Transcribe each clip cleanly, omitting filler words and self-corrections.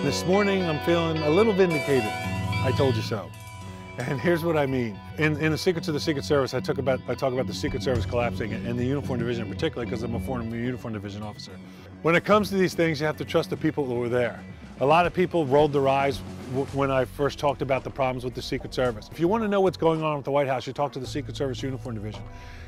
This morning I'm feeling a little vindicated. I told you so. And here's what I mean. In the Secrets of the Secret Service, I talk about the Secret Service collapsing and the uniform division particularly because I'm a former uniform division officer. When it comes to these things, you have to trust the people who were there. A lot of people rolled their eyes when I first talked about the problems with the Secret Service. If you want to know what's going on with the White House, you talk to the Secret Service Uniform Division.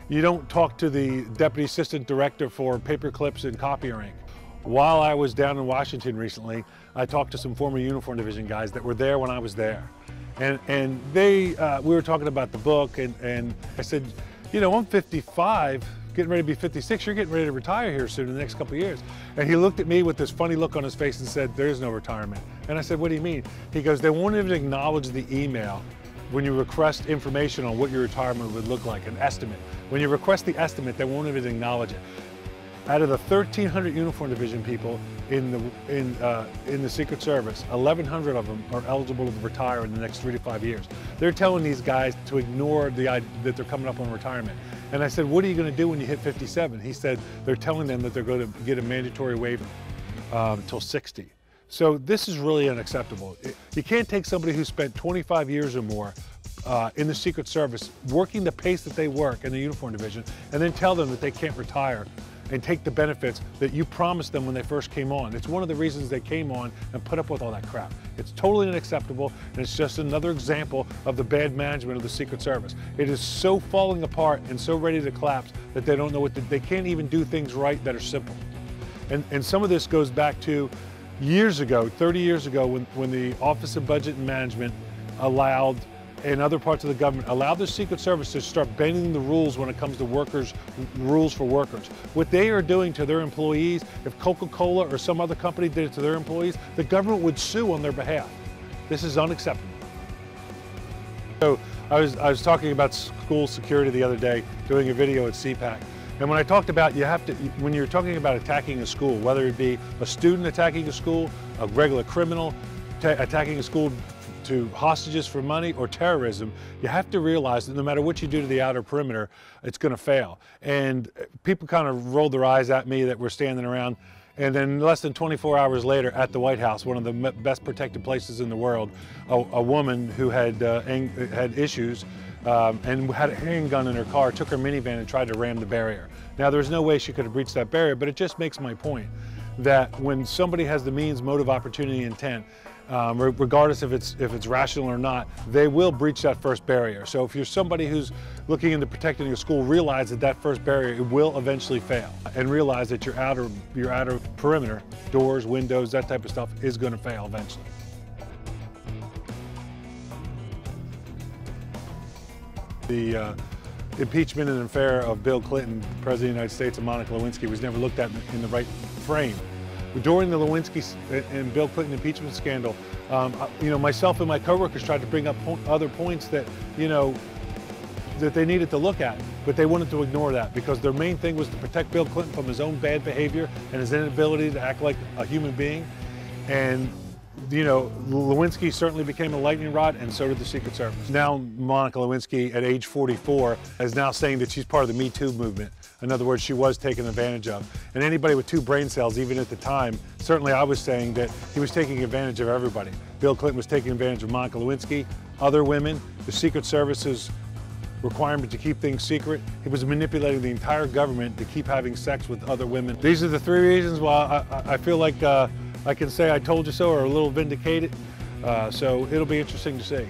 You don't talk to the Deputy Assistant Director for paper clips and copier ink. While I was down in Washington recently, I talked to some former Uniform Division guys that were there when I was there. And we were talking about the book, and I said, you know, I'm 55, getting ready to be 56, you're getting ready to retire here soon in the next couple of years. And he looked at me with this funny look on his face and said, there is no retirement. And I said, what do you mean? He goes, they won't even acknowledge the email when you request information on what your retirement would look like, an estimate. When you request the estimate, they won't even acknowledge it. Out of the 1,300 Uniform Division people in the Secret Service, 1,100 of them are eligible to retire in the next 3 to 5 years. They're telling these guys to ignore the idea that they're coming up on retirement. And I said, what are you going to do when you hit 57? He said, they're telling them that they're going to get a mandatory waiver until 60. So this is really unacceptable. You can't take somebody who spent 25 years or more in the Secret Service, working the pace that they work in the Uniform Division, and then tell them that they can't retire and take the benefits that you promised them when they first came on. It's one of the reasons they came on and put up with all that crap. It's totally unacceptable, and it's just another example of the bad management of the Secret Service. It is so falling apart and so ready to collapse that they don't know what they can't even do things right that are simple. And some of this goes back to years ago, 30 years ago, when the Office of Budget and Management allowed, and other parts of the government, allowed the Secret Service to start bending the rules when it comes to rules for workers. What they are doing to their employees, if Coca-Cola or some other company did it to their employees, the government would sue on their behalf. This is unacceptable. So I was talking about school security the other day, doing a video at CPAC. And when I talked about when you're talking about attacking a school, whether it be a student attacking a school, a regular criminal attacking a school to hostages for money, or terrorism, you have to realize that no matter what you do to the outer perimeter, it's going to fail. And people kind of rolled their eyes at me that we're standing around, and then less than 24 hours later at the White House, one of the best protected places in the world, a woman who had issues and had a handgun in her car, took her minivan and tried to ram the barrier. Now, there's no way she could have breached that barrier, but it just makes my point that when somebody has the means, motive, opportunity, intent, regardless if it's rational or not, they will breach that first barrier. So if you're somebody who's looking into protecting a school, realize that that first barrier will eventually fail, and realize that your outer perimeter, doors, windows, that type of stuff is going to fail eventually. The impeachment and affair of Bill Clinton, President of the United States, and Monica Lewinsky was never looked at in the right frame. During the Lewinsky and Bill Clinton impeachment scandal, you know, myself and my coworkers tried to bring up other points that, you know, that they needed to look at, but they wanted to ignore that because their main thing was to protect Bill Clinton from his own bad behavior and his inability to act like a human being. And you know, Lewinsky certainly became a lightning rod, and so did the Secret Service. Now Monica Lewinsky, at age 44, is now saying that she's part of the MeToo movement. In other words, she was taken advantage of. And anybody with 2 brain cells, even at the time, certainly I was saying that he was taking advantage of everybody. Bill Clinton was taking advantage of Monica Lewinsky, other women, the Secret Service's requirement to keep things secret. He was manipulating the entire government to keep having sex with other women. These are the 3 reasons why I feel like I can say I told you so, or a little vindicated. So it'll be interesting to see.